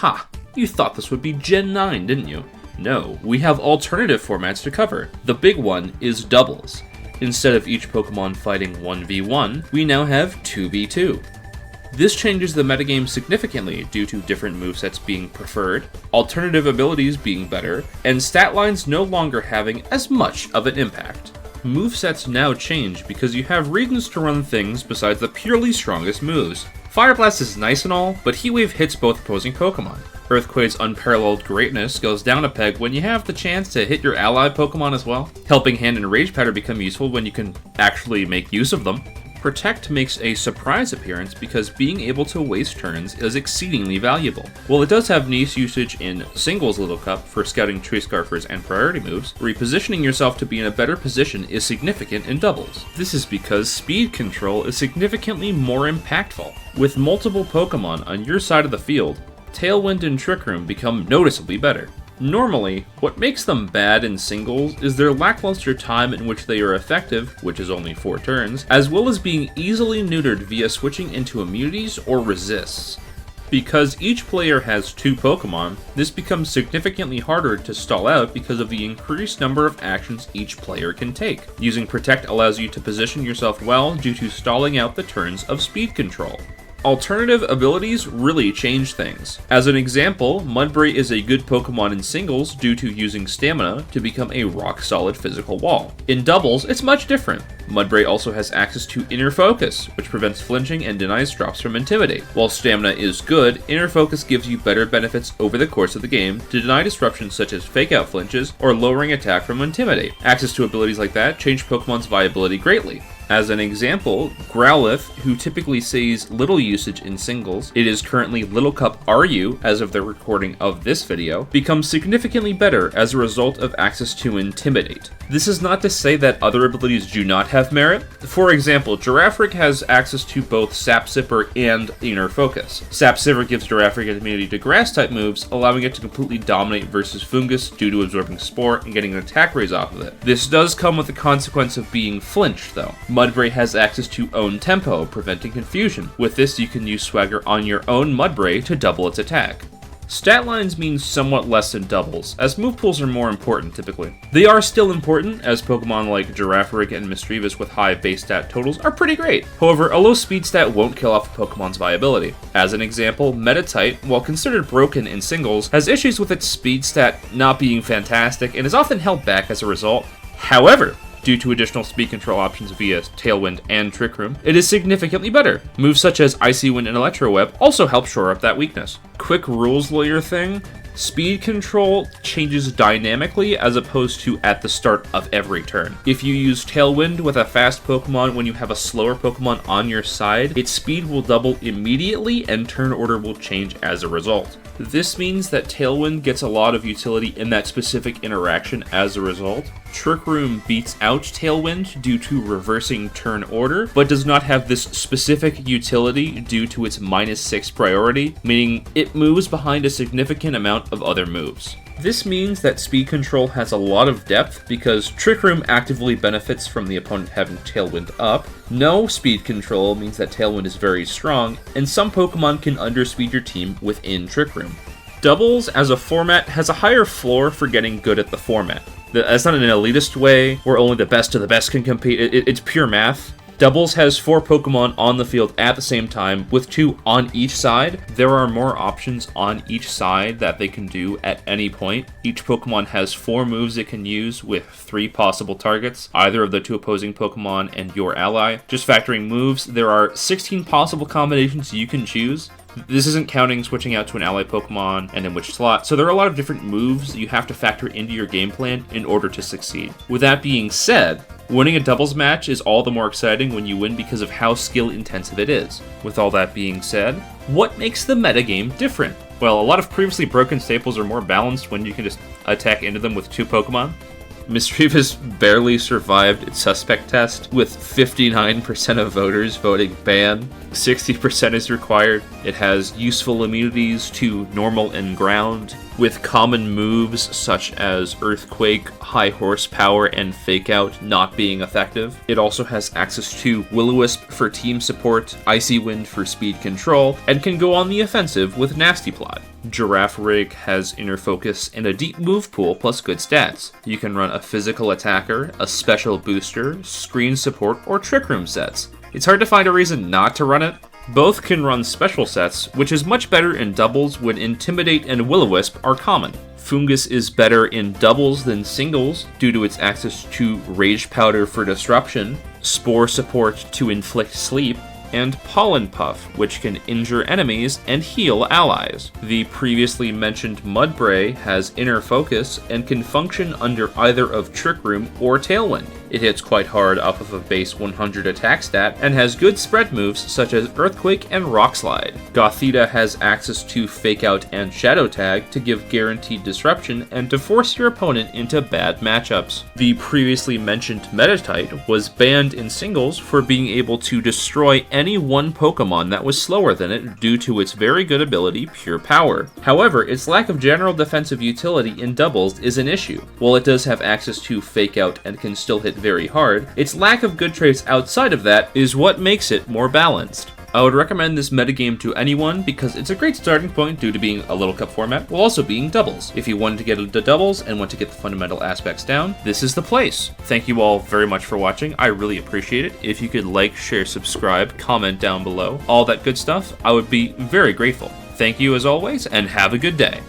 Ha! You thought this would be Gen 9, didn't you? No, we have alternative formats to cover. The big one is doubles. Instead of each Pokemon fighting 1v1, we now have 2v2. This changes the metagame significantly due to different movesets being preferred, alternative abilities being better, and stat lines no longer having as much of an impact. Movesets now change because you have reasons to run things besides the purely strongest moves. Fire Blast is nice and all, but Heat Wave hits both opposing Pokemon. Earthquake's unparalleled greatness goes down a peg when you have the chance to hit your ally Pokemon as well. Helping Hand and Rage Powder become useful when you can actually make use of them. Protect makes a surprise appearance because being able to waste turns is exceedingly valuable. While it does have nice usage in Singles Little Cup for scouting Tree Scarfers and priority moves, repositioning yourself to be in a better position is significant in doubles. This is because speed control is significantly more impactful. With multiple Pokemon on your side of the field, Tailwind and Trick Room become noticeably better. Normally, what makes them bad in singles is their lackluster time in which they are effective, which is only 4 turns, as well as being easily neutered via switching into immunities or resists. Because each player has 2 Pokemon, this becomes significantly harder to stall out because of the increased number of actions each player can take. Using Protect allows you to position yourself well due to stalling out the turns of speed control. Alternative abilities really change things. As an example, Mudbray is a good Pokemon in singles due to using Stamina to become a rock-solid physical wall. In doubles, it's much different. Mudbray also has access to Inner Focus, which prevents flinching and denies drops from Intimidate. While Stamina is good, Inner Focus gives you better benefits over the course of the game to deny disruptions such as Fake-Out flinches or lowering attack from Intimidate. Access to abilities like that change Pokemon's viability greatly. As an example, Growlithe, who typically sees little usage in singles, it is currently Little Cup RU as of the recording of this video, becomes significantly better as a result of access to Intimidate. This is not to say that other abilities do not have merit. For example, Giraffric has access to both Sap Sipper and Inner Focus. Sap Sipper gives Giraffric immunity to Grass-type moves, allowing it to completely dominate versus Fungus due to absorbing Spore and getting an attack raise off of it. This does come with the consequence of being flinched, though. Mudbray has access to Own Tempo, preventing confusion. With this, you can use Swagger on your own Mudbray to double its attack. Stat lines mean somewhat less than doubles, as move pools are more important typically. They are still important, as Pokemon like Giraffric and Misdreavus with high base stat totals are pretty great. However, a low speed stat won't kill off a Pokemon's viability. As an example, Metatite, while considered broken in singles, has issues with its speed stat not being fantastic and is often held back as a result. However, due to additional speed control options via Tailwind and Trick Room, it is significantly better. Moves such as Icy Wind and Electro Web also help shore up that weakness. Quick rules lawyer thing, speed control changes dynamically as opposed to at the start of every turn. If you use Tailwind with a fast Pokemon when you have a slower Pokemon on your side, its speed will double immediately and turn order will change as a result. This means that Tailwind gets a lot of utility in that specific interaction as a result. Trick Room beats out Tailwind due to reversing turn order, but does not have this specific utility due to its -6 priority, meaning it moves behind a significant amount of other moves. This means that speed control has a lot of depth because Trick Room actively benefits from the opponent having Tailwind up. No speed control means that Tailwind is very strong, and some Pokemon can underspeed your team within Trick Room. Doubles as a format has a higher floor for getting good at the format. That's not in an elitist way where only the best of the best can compete. It's pure math. Doubles has 4 Pokemon on the field at the same time, with 2 on each side. There are more options on each side that they can do at any point. Each Pokemon has 4 moves it can use with 3 possible targets, either of the 2 opposing Pokemon and your ally. Just factoring moves, there are 16 possible combinations you can choose. This isn't counting switching out to an ally Pokemon and in which slot, so there are a lot of different moves you have to factor into your game plan in order to succeed. With that being said, winning a doubles match is all the more exciting when you win because of how skill intensive it is. With all that being said, what makes the metagame different? Well, a lot of previously broken staples are more balanced when you can just attack into them with 2 Pokemon. Mischievous barely survived its suspect test, with 59% of voters voting ban. 60% is required. It has useful immunities to normal and ground, with common moves such as Earthquake, High Horsepower, and Fake Out not being effective. It also has access to Will-O-Wisp for team support, Icy Wind for speed control, and can go on the offensive with Nasty Plot. Giraffe Rig has Inner Focus and a deep move pool plus good stats. You can run a physical attacker, a special booster, screen support, or trick room sets. It's hard to find a reason not to run it. Both can run special sets, which is much better in doubles when Intimidate and Will-O-Wisp are common. Fungus is better in doubles than singles due to its access to Rage Powder for disruption, Spore support to inflict sleep, and Pollen Puff, which can injure enemies and heal allies. The previously mentioned Mudbray has Inner Focus and can function under either of Trick Room or Tailwind. It hits quite hard off of a base 100 attack stat and has good spread moves such as Earthquake and Rock Slide. Gothita has access to Fake Out and Shadow Tag to give guaranteed disruption and to force your opponent into bad matchups. The previously mentioned Metatite was banned in singles for being able to destroy any one Pokemon that was slower than it due to its very good ability, Pure Power. However, its lack of general defensive utility in doubles is an issue. While it does have access to Fake Out and can still hit very hard, its lack of good traits outside of that is what makes it more balanced. I would recommend this metagame to anyone because it's a great starting point due to being a Little Cup format while also being doubles. If you wanted to get into doubles and want to get the fundamental aspects down, this is the place. Thank you all very much for watching. I really appreciate it. If you could like, share, subscribe, comment down below, all that good stuff, I would be very grateful. Thank you as always, and have a good day.